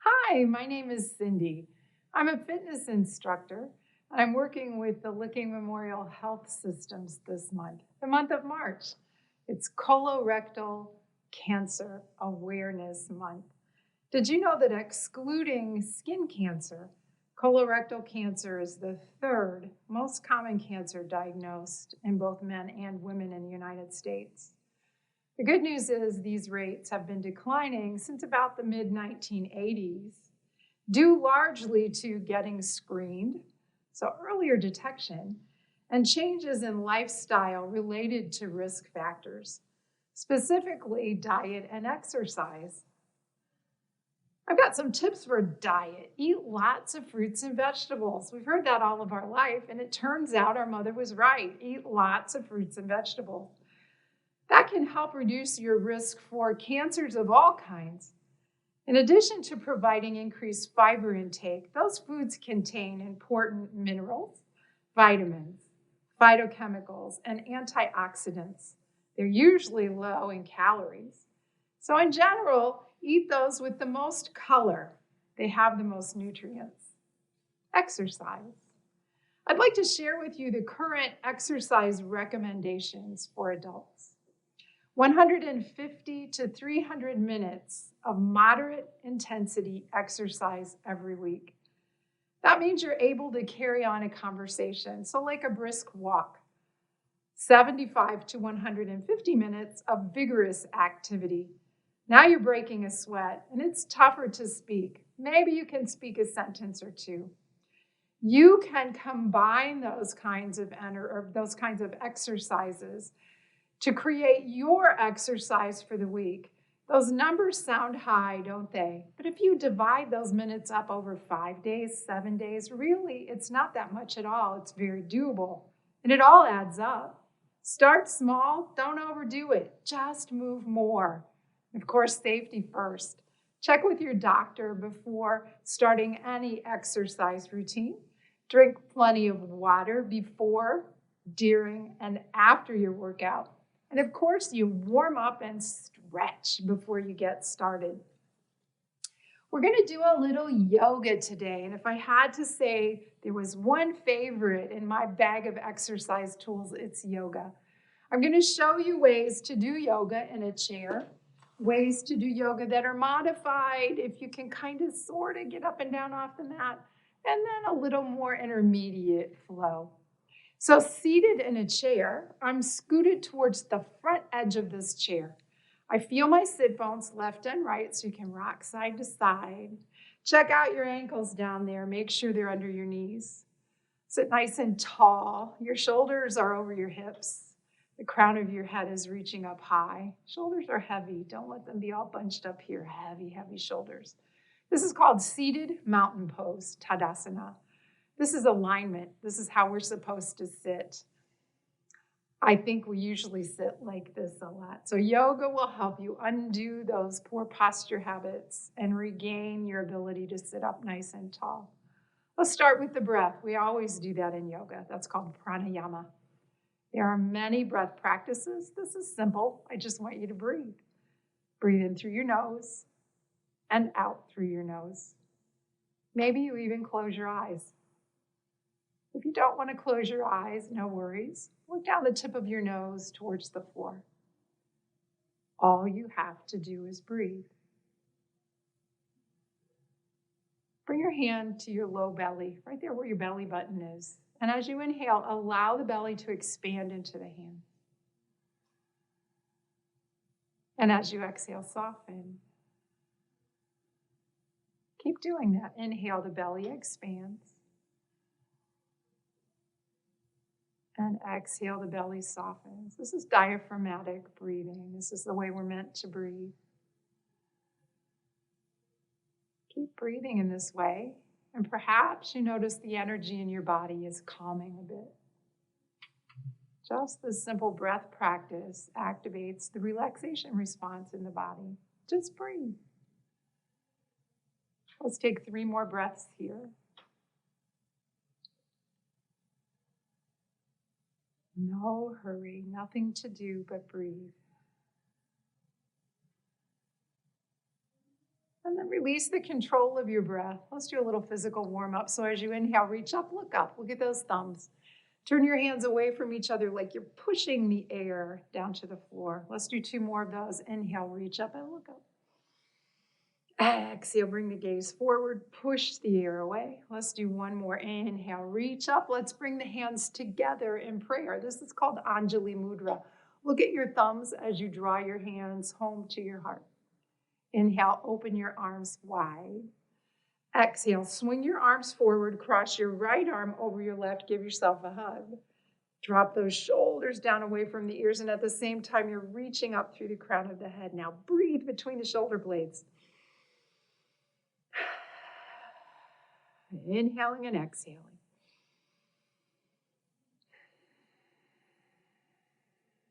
Hi, my name is Cindy. I'm a fitness instructor, and I'm working with the Licking Memorial Health Systems this month, the month of March. It's Colorectal Cancer Awareness Month. Did you know that excluding skin cancer, colorectal cancer is the third most common cancer diagnosed in both men and women in the United States? The good news is these rates have been declining since about the mid 1980s, due largely to getting screened, so earlier detection, and changes in lifestyle related to risk factors, specifically diet and exercise. I've got some tips for diet. Eat lots of fruits and vegetables. We've heard that all of our life, and it turns out our mother was right. Eat lots of fruits and vegetables. That can help reduce your risk for cancers of all kinds. In addition to providing increased fiber intake, those foods contain important minerals, vitamins, phytochemicals, and antioxidants. They're usually low in calories. So in general, eat those with the most color. They have the most nutrients. Exercise. I'd like to share with you the current exercise recommendations for adults. 150 to 300 minutes of moderate intensity exercise every week. That means you're able to carry on a conversation, so like a brisk walk. 75 to 150 minutes of vigorous activity. Now you're breaking a sweat, and it's tougher to speak. Maybe you can speak a sentence or two. You can combine those kinds of exercises to create your exercise for the week. Those numbers sound high, don't they? But if you divide those minutes up over 5 days, 7 days, really, it's not that much at all. It's very doable, and it all adds up. Start small, don't overdo it. Just move more. Of course, safety first. Check with your doctor before starting any exercise routine. Drink plenty of water before, during, and after your workout. And of course, you warm up and stretch before you get started. We're going to do a little yoga today. And if I had to say there was one favorite in my bag of exercise tools, it's yoga. I'm going to show you ways to do yoga in a chair, ways to do yoga that are modified if you can kind of sort of get up and down off the mat, and then a little more intermediate flow. So seated in a chair, I'm scooted towards the front edge of this chair. I feel my sit bones left and right so you can rock side to side. Check out your ankles down there. Make sure they're under your knees. Sit nice and tall. Your shoulders are over your hips. The crown of your head is reaching up high. Shoulders are heavy. Don't let them be all bunched up here. Heavy, heavy shoulders. This is called seated mountain pose, Tadasana. This is alignment. This is how we're supposed to sit. I think we usually sit like this a lot. So yoga will help you undo those poor posture habits and regain your ability to sit up nice and tall. Let's start with the breath. We always do that in yoga. That's called pranayama. There are many breath practices. This is simple. I just want you to breathe. Breathe in through your nose and out through your nose. Maybe you even close your eyes. If you don't want to close your eyes, no worries. Look down the tip of your nose towards the floor. All you have to do is breathe. Bring your hand to your low belly, right there where your belly button is. And as you inhale, allow the belly to expand into the hand. And as you exhale, soften. Keep doing that. Inhale, the belly expands. And exhale, the belly softens. This is diaphragmatic breathing. This is the way we're meant to breathe. Keep breathing in this way, and perhaps you notice the energy in your body is calming a bit. Just this simple breath practice activates the relaxation response in the body. Just breathe. Let's take 3 more breaths here. No hurry, nothing to do but breathe. And then release the control of your breath. Let's do a little physical warm up. So as you inhale, reach up, look up. Look at those thumbs. Turn your hands away from each other like you're pushing the air down to the floor. Let's do 2 more of those. Inhale, reach up and look up. Exhale, bring the gaze forward, push the air away. Let's do 1 more. Inhale, reach up. Let's bring the hands together in prayer. This is called Anjali Mudra. Look at your thumbs as you draw your hands home to your heart. Inhale, open your arms wide. Exhale, swing your arms forward, cross your right arm over your left, give yourself a hug. Drop those shoulders down away from the ears, and at the same time, you're reaching up through the crown of the head. Now breathe between the shoulder blades. Inhaling and exhaling.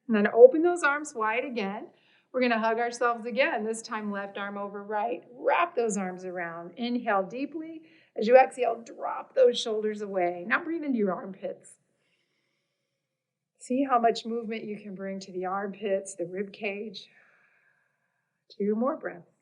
And then open those arms wide again. We're going to hug ourselves again, this time left arm over right. Wrap those arms around. Inhale deeply. As you exhale, drop those shoulders away. Now breathe into your armpits. See how much movement you can bring to the armpits, the rib cage. 2 more breaths.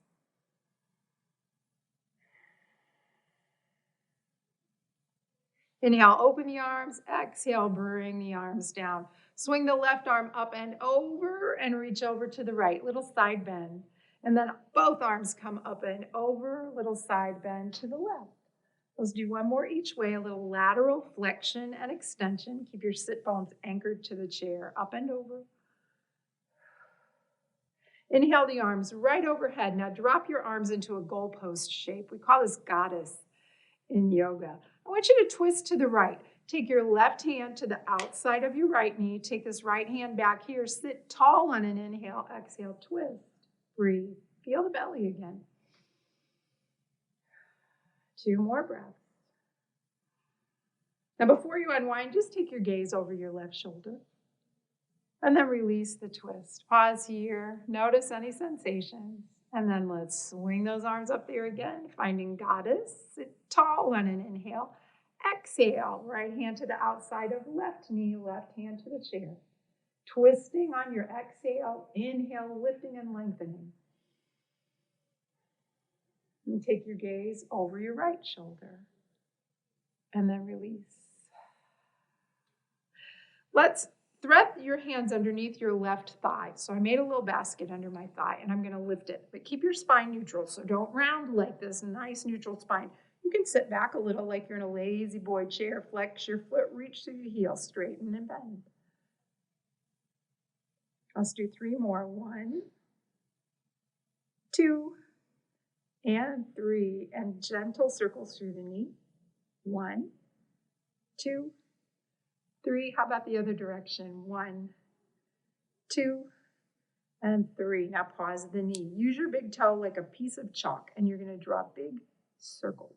Inhale, open the arms. Exhale, bring the arms down. Swing the left arm up and over and reach over to the right. Little side bend. And then both arms come up and over, little side bend to the left. Let's do 1 more each way, a little lateral flexion and extension. Keep your sit bones anchored to the chair, up and over. Inhale the arms right overhead. Now drop your arms into a goalpost shape. We call this goddess in yoga. I want you to twist to the right. Take your left hand to the outside of your right knee. Take this right hand back here. Sit tall on an inhale. Exhale, twist. Breathe. Feel the belly again. 2 more breaths. Now before you unwind, just take your gaze over your left shoulder. And then release the twist. Pause here. Notice any sensations. And then let's swing those arms up there again, finding goddess. Sit tall on an inhale. Exhale, right hand to the outside of left knee, left hand to the chair. Twisting on your exhale, inhale, lifting and lengthening. And take your gaze over your right shoulder. And then release. Let's thread your hands underneath your left thigh. So I made a little basket under my thigh, and I'm going to lift it. But keep your spine neutral, so don't round like this. Nice neutral spine. You can sit back a little like you're in a lazy boy chair. Flex your foot, reach through your heel, straighten and bend. Let's do 3 more. 1, 2, and 3. And gentle circles through the knee. 1, 2, 3. How about the other direction? 1, 2, and 3. Now pause the knee. Use your big toe like a piece of chalk, and you're going to draw big circles.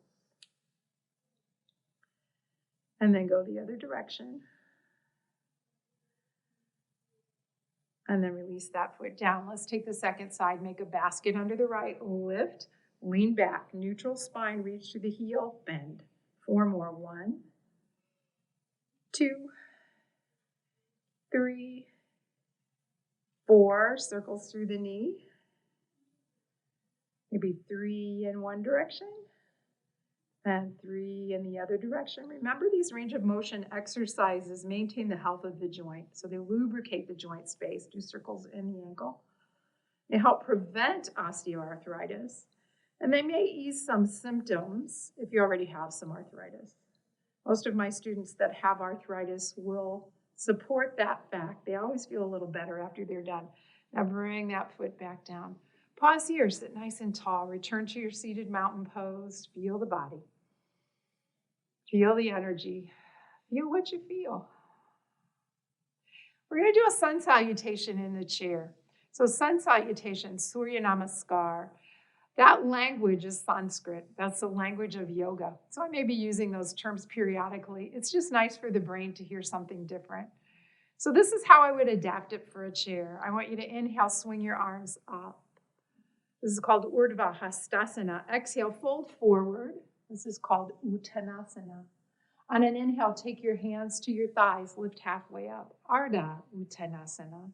And then go the other direction. And then release that foot down. Let's take the second side. Make a basket under the right. Lift, lean back. Neutral spine, reach to the heel, bend. 4 more. 1, 2, 3, 4. Circles through the knee. Maybe 3 in one direction. And 3 in the other direction. Remember, these range of motion exercises maintain the health of the joint. So they lubricate the joint space. Do circles in the ankle. They help prevent osteoarthritis. And they may ease some symptoms if you already have some arthritis. Most of my students that have arthritis will support that fact. They always feel a little better after they're done. Now bring that foot back down. Pause here, sit nice and tall. Return to your seated mountain pose. Feel the body. Feel the energy. Feel what you feel. We're going to do a sun salutation in the chair. So sun salutation, Surya Namaskar. That language is Sanskrit. That's the language of yoga. So I may be using those terms periodically. It's just nice for the brain to hear something different. So this is how I would adapt it for a chair. I want you to inhale, swing your arms up. This is called Urdhva Hastasana. Exhale, fold forward. This is called Uttanasana. On an inhale, take your hands to your thighs, lift halfway up. Ardha Uttanasana.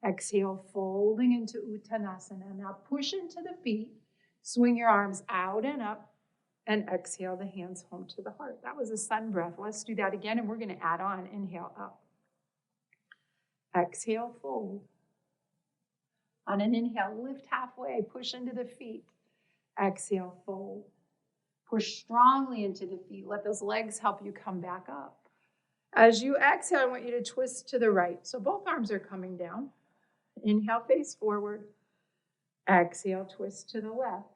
Exhale, folding into Uttanasana. Now push into the feet. Swing your arms out and up and exhale the hands home to the heart. That was a sun breath. Let's do that again, and we're going to add on. Inhale up. Exhale, fold. On an inhale, lift halfway, push into the feet. Exhale, fold. Push strongly into the feet. Let those legs help you come back up. As you exhale, I want you to twist to the right. So both arms are coming down. Inhale, face forward. Exhale, twist to the left.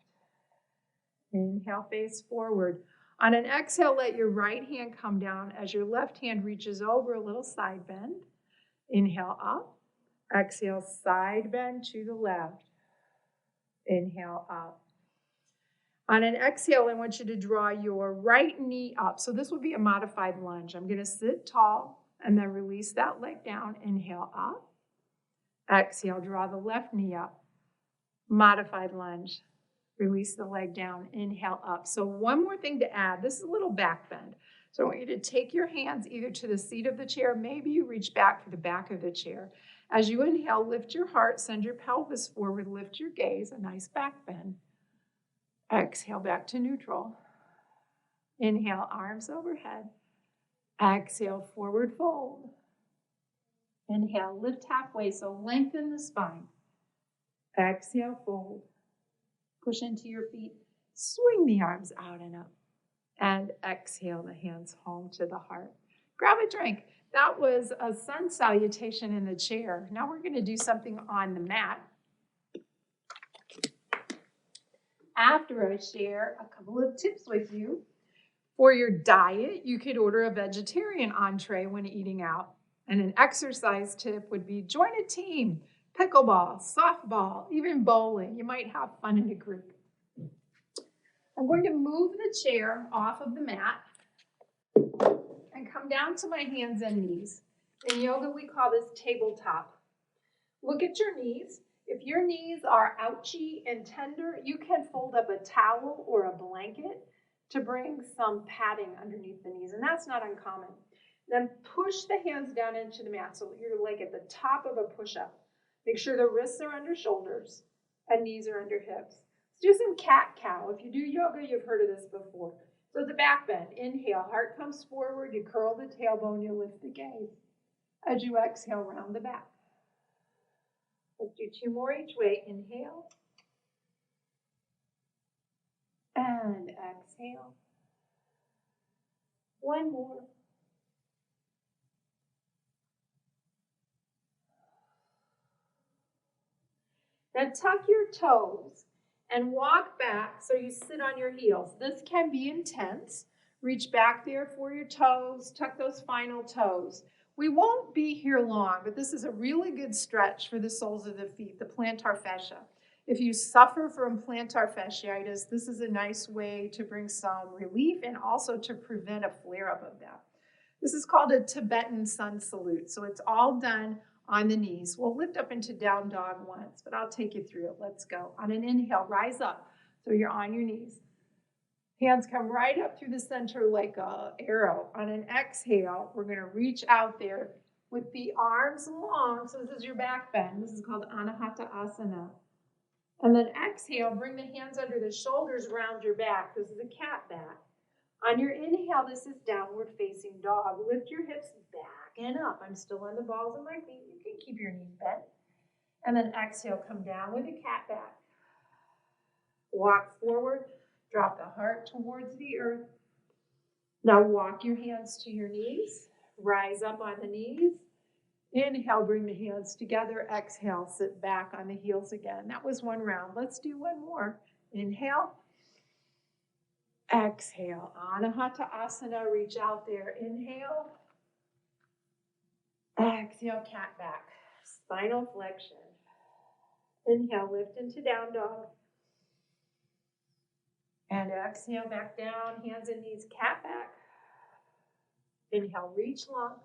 Inhale, face forward. On an exhale, let your right hand come down as your left hand reaches over, a little side bend. Inhale up. Exhale, side bend to the left. Inhale up. On an exhale, I want you to draw your right knee up. So this would be a modified lunge. I'm going to sit tall and then release that leg down. Inhale up. Exhale, draw the left knee up. Modified lunge. Release the leg down. Inhale up. So one more thing to add. This is a little back bend. So I want you to take your hands either to the seat of the chair. Maybe you reach back for the back of the chair. As you inhale, lift your heart, send your pelvis forward, lift your gaze, a nice back bend. Exhale back to neutral. Inhale, arms overhead. Exhale, forward fold. Inhale, lift halfway, so lengthen the spine. Exhale, fold. Push into your feet. Swing the arms out and up. And exhale the hands home to the heart. Grab a drink. That was a sun salutation in the chair. Now we're going to do something on the mat. After I share a couple of tips with you. For your diet, you could order a vegetarian entree when eating out. And an exercise tip would be join a team, pickleball, softball, even bowling. You might have fun in a group. I'm going to move the chair off of the mat and come down to my hands and knees. In yoga, we call this tabletop. Look at your knees. If your knees are ouchy and tender, you can fold up a towel or a blanket to bring some padding underneath the knees, and that's not uncommon. Then push the hands down into the mat so you're like at the top of a push-up. Make sure the wrists are under shoulders and knees are under hips. Let's do some cat-cow. If you do yoga, you've heard of this before. So the back bend. Inhale, heart comes forward, you curl the tailbone, you lift the gaze. As you exhale, round the back. Let's do two more each way. Inhale. And exhale. One more. Now tuck your toes and walk back so you sit on your heels. This can be intense. Reach back there for your toes. Tuck those final toes. We won't be here long, but this is a really good stretch for the soles of the feet, the plantar fascia. If you suffer from plantar fasciitis, this is a nice way to bring some relief and also to prevent a flare-up of that. This is called a Tibetan Sun Salute, so it's all done on the knees. We'll lift up into down dog once, but I'll take you through it. Let's go. On an inhale, rise up, so you're on your knees. Hands come right up through the center like an arrow. On an exhale, we're going to reach out there with the arms long. So this is your back bend. This is called Tadasana. And then exhale, bring the hands under the shoulders, round your back. This is a cat back. On your inhale, this is downward facing dog. Lift your hips back and up. I'm still on the balls of my feet. You can keep your knees bent. And then exhale, come down with a cat back. Walk forward. Drop the heart towards the earth. Now walk your hands to your knees. Rise up on the knees. Inhale, bring the hands together. Exhale, sit back on the heels again. That was one round. Let's do one more. Inhale. Exhale. Anahata-asana. Reach out there. Inhale. Exhale, cat back. Spinal flexion. Inhale, lift into down dog. And exhale, back down, hands and knees, cat back. Inhale, reach long.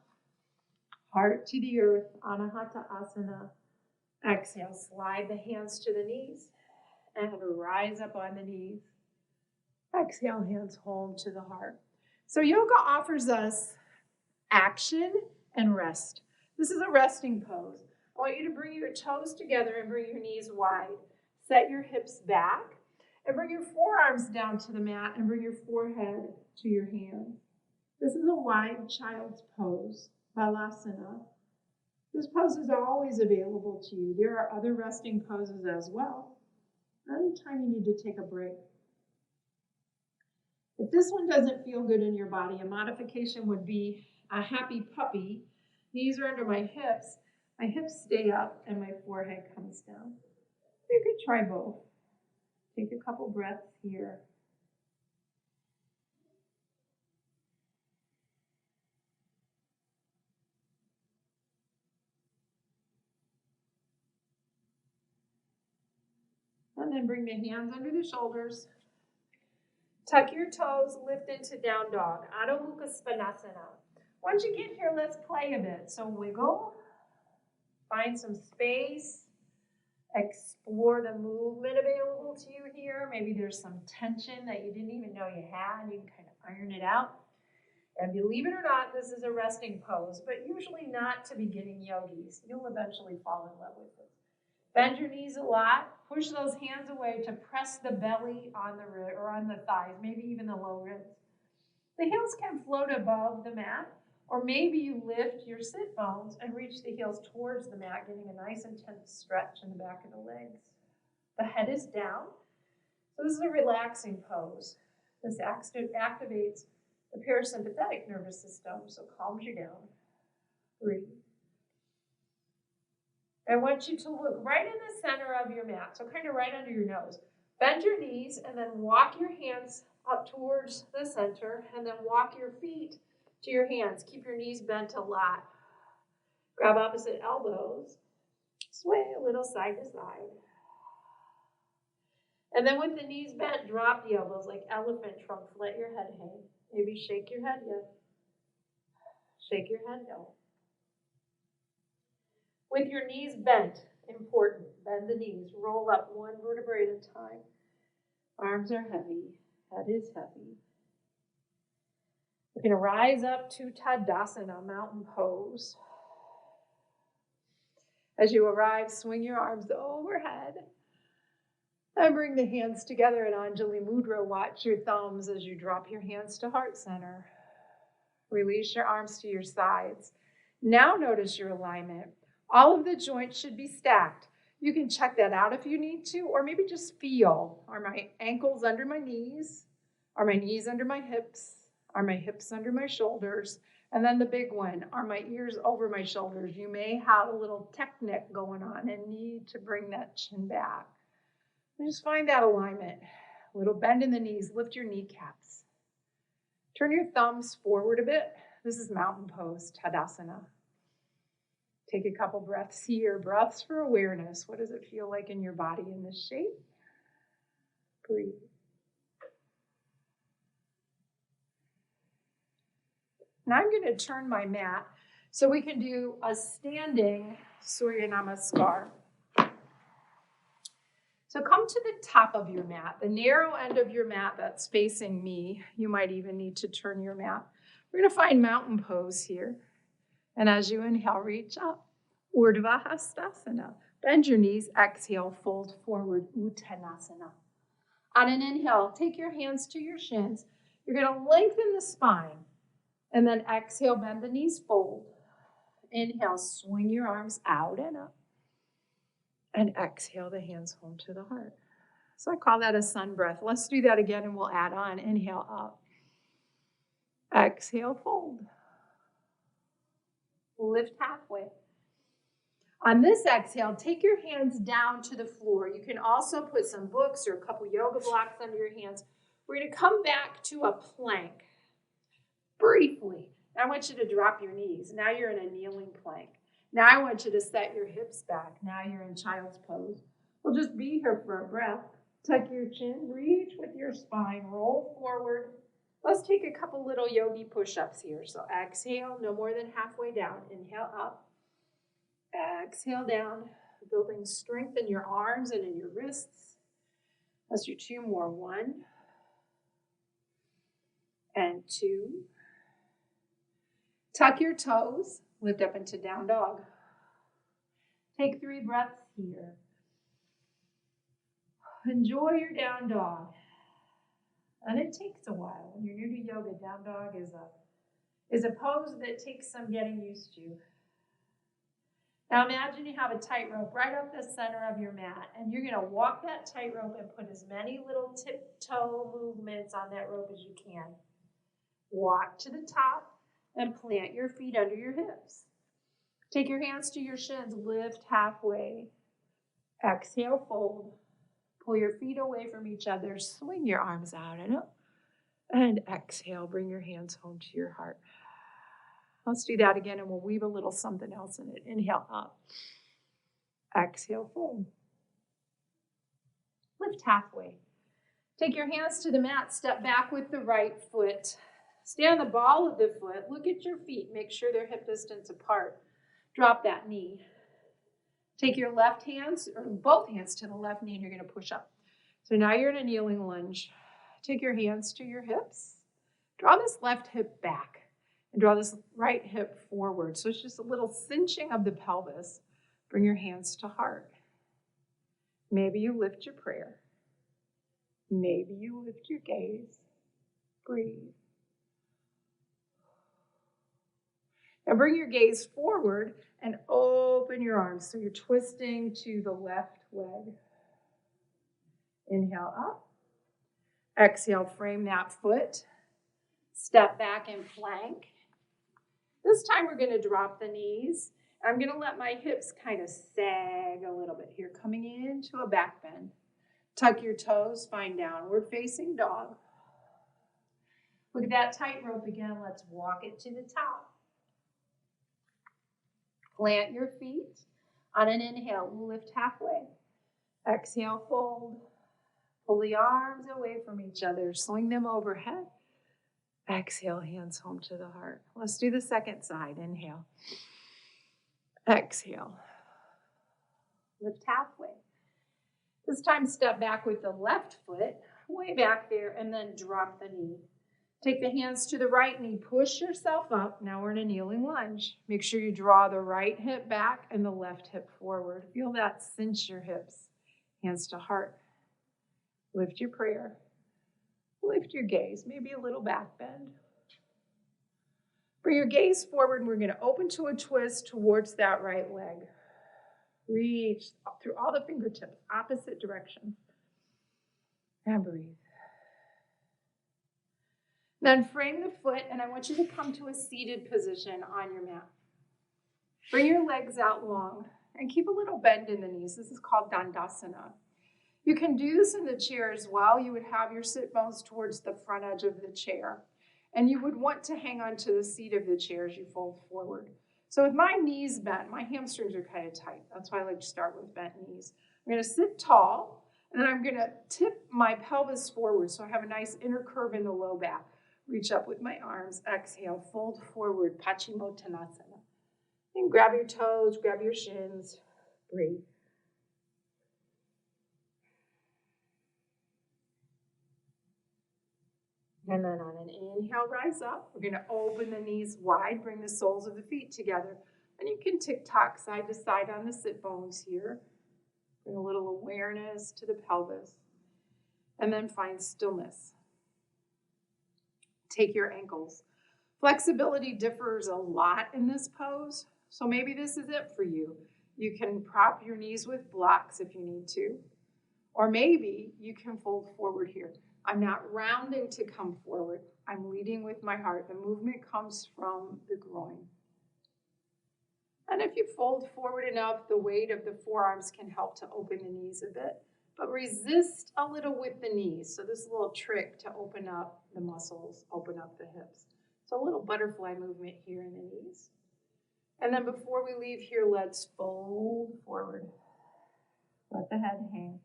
Heart to the earth, Anahata-asana. Exhale, slide the hands to the knees and rise up on the knees. Exhale, hands home to the heart. So yoga offers us action and rest. This is a resting pose. I want you to bring your toes together and bring your knees wide. Set your hips back. And bring your forearms down to the mat and bring your forehead to your hands. This is a wide child's pose, Balasana. This pose is always available to you. There are other resting poses as well. Anytime you need to take a break. If this one doesn't feel good in your body, a modification would be a happy puppy. Knees are under my hips stay up, and my forehead comes down. You could try both. Take a couple breaths here. And then bring the hands under the shoulders. Tuck your toes, lift into down dog, Adho Mukha Svanasana. Once you get here, let's play a bit. So wiggle, find some space, explore the movement available to you here. Maybe there's some tension that you didn't even know you had. You can kind of iron it out. And believe it or not, this is a resting pose, but usually not to beginning yogis. You'll eventually fall in love with it. Bend your knees a lot. Push those hands away to press the belly on the rib or on the thighs, maybe even the low ribs. The heels can float above the mat, or maybe you lift your sit bones and reach the heels towards the mat, getting a nice intense stretch in the back of the legs. The head is down. So this is a relaxing pose. This activates the parasympathetic nervous system, so calms you down. Breathe. I want you to look right in the center of your mat, so kind of right under your nose. Bend your knees and then walk your hands up towards the center and then walk your feet to your hands. Keep your knees bent a lot. Grab opposite elbows. Sway a little side to side. And then with the knees bent, drop the elbows like elephant trunks. Let your head hang. Maybe shake your head yes. Shake your head no. With your knees bent, important, bend the knees, roll up one vertebrae at a time. Arms are heavy, head is heavy. We're going to rise up to Tadasana, mountain pose. As you arrive, swing your arms overhead and bring the hands together in Anjali Mudra. Watch your thumbs as you drop your hands to heart center. Release your arms to your sides. Now notice your alignment. All of the joints should be stacked. You can check that out if you need to, or maybe just feel. Are my ankles under my knees? Are my knees under my hips? Are my hips under my shoulders? And then the big one, are my ears over my shoulders? You may have a little technique going on and need to bring that chin back. Just find that alignment. A little bend in the knees, lift your kneecaps. Turn your thumbs forward a bit. This is mountain pose, Tadasana. Take a couple breaths here. Breaths for awareness. What does it feel like in your body in this shape? Breathe. Now I'm going to turn my mat so we can do a standing Surya Namaskar. So come to the top of your mat, the narrow end of your mat that's facing me. You might even need to turn your mat. We're going to find mountain pose here. And as you inhale, reach up. Urdhva Hastasana. Bend your knees. Exhale, fold forward. Uttanasana. On an inhale, take your hands to your shins. You're going to lengthen the spine. And then exhale, bend the knees, fold. Inhale, swing your arms out and up. And exhale, the hands home to the heart. So I call that a sun breath. Let's do that again and we'll add on. Inhale, up. Exhale, fold. Lift halfway. On this exhale, take your hands down to the floor. You can also put some books or a couple yoga blocks under your hands. We're going to come back to a plank briefly. Now I want you to drop your knees. Now you're in a kneeling plank. Now I want you to set your hips back. Now you're in child's pose. We'll just be here for a breath. Tuck your chin, reach with your spine, roll forward. Let's take a couple little yogi push-ups here. So exhale, no more than halfway down. Inhale up. Exhale down, building strength in your arms and in your wrists. Let's do two more. 1 and 2. Tuck your toes, lift up into down dog. Take 3 breaths here. Enjoy your down dog. And it takes a while. When you're new to yoga, down dog is a pose that takes some getting used to. Now imagine you have a tightrope right up the center of your mat, and you're going to walk that tightrope and put as many little tiptoe movements on that rope as you can. Walk to the top and plant your feet under your hips. Take your hands to your shins, lift halfway. Exhale, fold. Pull your feet away from each other, swing your arms out and up. And exhale, bring your hands home to your heart. Let's do that again, and we'll weave a little something else in it. Inhale, up. Exhale, fold. Lift halfway. Take your hands to the mat. Step back with the right foot. Stay on the ball of the foot. Look at your feet. Make sure they're hip distance apart. Drop that knee. Take your left hands, or both hands to the left knee, and you're going to push up. So now you're in a kneeling lunge. Take your hands to your hips. Draw this left hip back. And draw this right hip forward. So it's just a little cinching of the pelvis. Bring your hands to heart. Maybe you lift your prayer. Maybe you lift your gaze. Breathe. Now bring your gaze forward and open your arms. So you're twisting to the left leg. Inhale up. Exhale, frame that foot. Step back and plank. This time we're going to drop the knees. I'm going to let my hips kind of sag a little bit here, coming into a back bend. Tuck your toes, spine downward facing dog. Look at that tightrope again. Let's walk it to the top. Plant your feet. On an inhale, lift halfway. Exhale, fold. Pull the arms away from each other. Swing them overhead. Exhale, hands home to the heart. Let's do the second side. Inhale. Exhale. Lift halfway. This time, step back with the left foot, way back there, and then drop the knee. Take the hands to the right knee. Push yourself up. Now we're in a kneeling lunge. Make sure you draw the right hip back and the left hip forward. Feel that cinch your hips. Hands to heart. Lift your prayer. Lift your gaze, maybe a little back bend. Bring your gaze forward, and we're going to open to a twist towards that right leg. Reach through all the fingertips, opposite direction. And breathe. Then frame the foot, and I want you to come to a seated position on your mat. Bring your legs out long, and keep a little bend in the knees. This is called Tadasana. You can do this in the chair as well. You would have your sit bones towards the front edge of the chair. And you would want to hang on to the seat of the chair as you fold forward. So with my knees bent, my hamstrings are kind of tight. That's why I like to start with bent knees. I'm going to sit tall, and then I'm going to tip my pelvis forward so I have a nice inner curve in the low back. Reach up with my arms. Exhale, fold forward, Paschimottanasana. And grab your toes, grab your shins. Breathe. And then on an inhale, rise up. We're going to open the knees wide, bring the soles of the feet together. And you can tick-tock side to side on the sit bones here. Bring a little awareness to the pelvis. And then find stillness. Take your ankles. Flexibility differs a lot in this pose, so maybe this is it for you. You can prop your knees with blocks if you need to. Or maybe you can fold forward here. I'm not rounding to come forward. I'm leading with my heart. The movement comes from the groin. And if you fold forward enough, the weight of the forearms can help to open the knees a bit. But resist a little with the knees. So this is a little trick to open up the muscles, open up the hips. So a little butterfly movement here in the knees. And then before we leave here, let's fold forward. Let the head hang.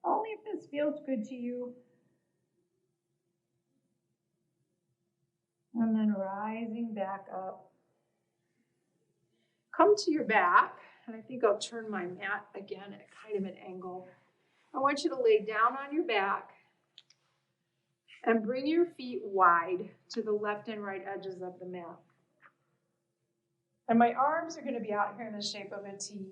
Only if this feels good to you. And then rising back up. Come to your back, and I think I'll turn my mat again at kind of an angle. I want you to lay down on your back and bring your feet wide to the left and right edges of the mat. And my arms are going to be out here in the shape of a T.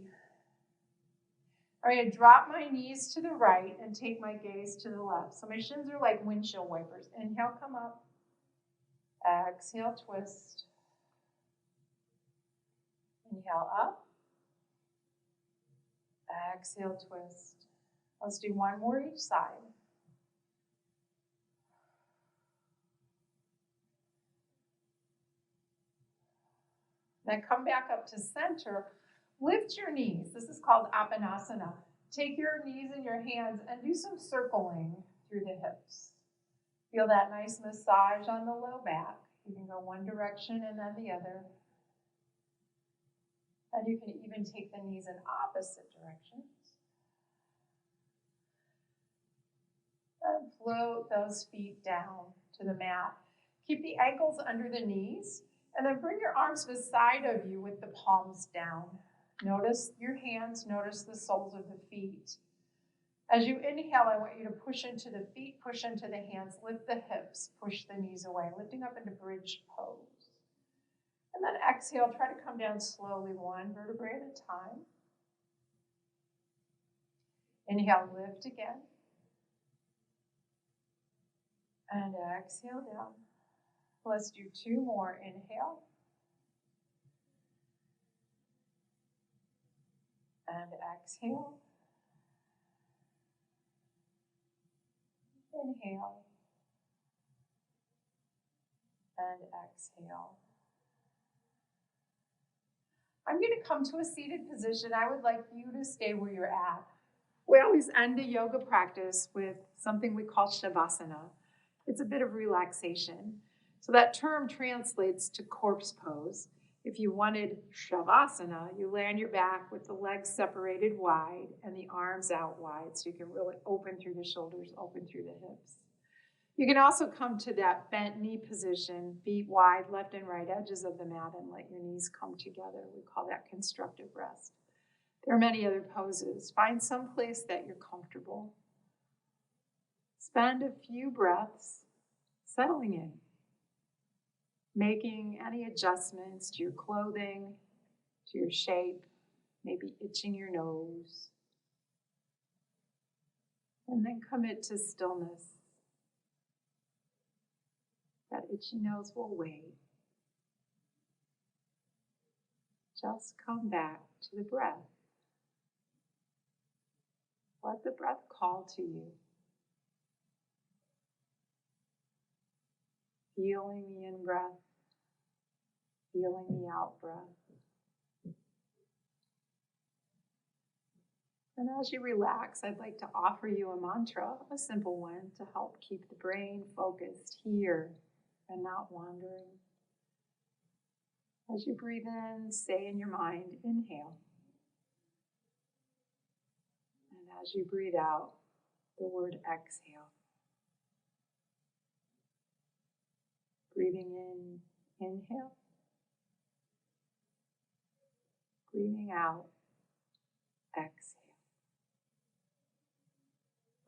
I'm going to drop my knees to the right and take my gaze to the left. So my shins are like windshield wipers. Inhale, come up. Exhale, twist. Inhale, up. Exhale, twist. Let's do one more each side. Then come back up to center. Lift your knees. This is called Aponasana. Take your knees in your hands and do some circling through the hips. Feel that nice massage on the low back. You can go one direction and then the other. And you can even take the knees in opposite directions. And float those feet down to the mat. Keep the ankles under the knees. And then bring your arms beside of you with the palms down. Notice your hands, notice the soles of the feet. As you inhale, I want you to push into the feet, push into the hands, lift the hips, push the knees away, lifting up into bridge pose. And then exhale, try to come down slowly, one vertebrae at a time. Inhale, lift again. And exhale down. Let's do two more. Inhale. And exhale. Inhale. And exhale. I'm going to come to a seated position. I would like you to stay where you're at. We always end a yoga practice with something we call Shavasana. It's a bit of relaxation. So that term translates to corpse pose. If you wanted Shavasana, you lay on your back with the legs separated wide and the arms out wide so you can really open through the shoulders, open through the hips. You can also come to that bent knee position, feet wide, left and right edges of the mat, and let your knees come together. We call that constructive rest. There are many other poses. Find some place that you're comfortable. Spend a few breaths settling in, making any adjustments to your clothing, to your shape, maybe itching your nose. And then commit to stillness. That itchy nose will wait. Just come back to the breath. Let the breath call to you. Feeling the in-breath, feeling the out-breath. And as you relax, I'd like to offer you a mantra, a simple one, to help keep the brain focused here and not wandering. As you breathe in, say in your mind, inhale. And as you breathe out, the word exhale. Breathing in, inhale. Breathing out, exhale.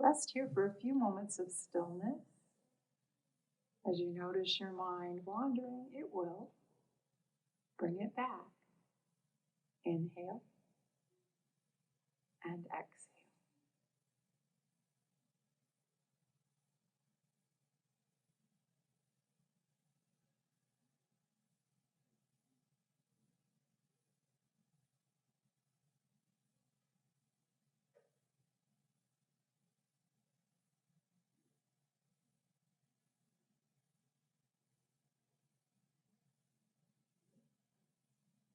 Rest here for a few moments of stillness. As you notice your mind wandering, it will. Bring it back. Inhale and exhale.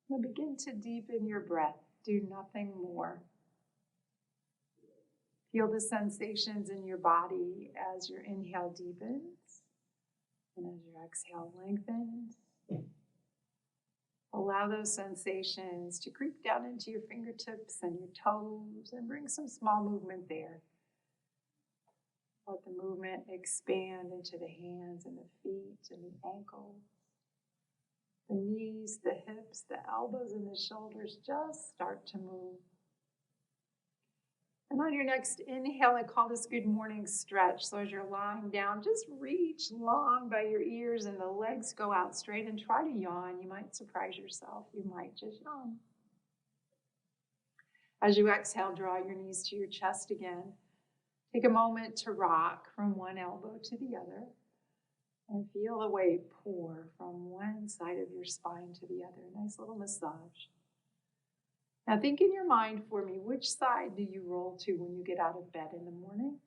Now begin to deepen your breath. Do nothing more. Feel the sensations in your body as your inhale deepens and as your exhale lengthens. Allow those sensations to creep down into your fingertips and your toes and bring some small movement there. Let the movement expand into the hands and the feet and the ankles. The knees, the hips, the elbows, and the shoulders just start to move. And on your next inhale, I call this good morning stretch. So as you're lying down, just reach long by your ears and the legs go out straight and try to yawn. You might surprise yourself. You might just yawn. As you exhale, draw your knees to your chest again. Take a moment to rock from one elbow to the other and feel the weight pour from one side of your spine to the other. Nice little massage. Now think in your mind for me, which side do you roll to when you get out of bed in the morning?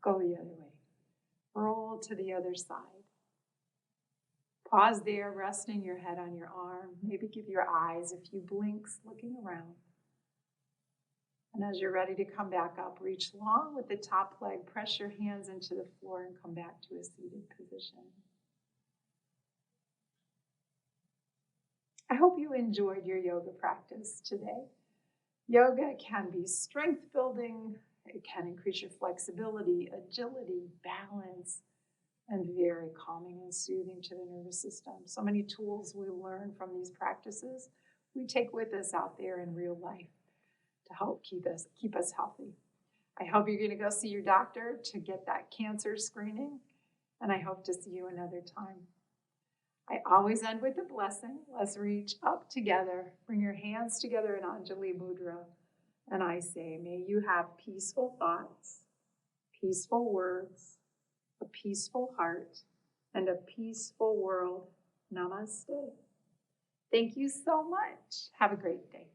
Go the other way. Roll to the other side. Pause there, resting your head on your arm. Maybe give your eyes a few blinks, looking around. And as you're ready to come back up, reach long with the top leg, press your hands into the floor and come back to a seated position. I hope you enjoyed your yoga practice today. Yoga can be strength building, it can increase your flexibility, agility, balance, and very calming and soothing to the nervous system. So many tools we learn from these practices we take with us out there in real life to help keep us healthy. I hope you're going to go see your doctor to get that cancer screening, and I hope to see you another time. I always end with a blessing. Let's reach up together. Bring your hands together in Anjali Mudra. And I say, may you have peaceful thoughts, peaceful words, a peaceful heart, and a peaceful world. Namaste. Thank you so much. Have a great day.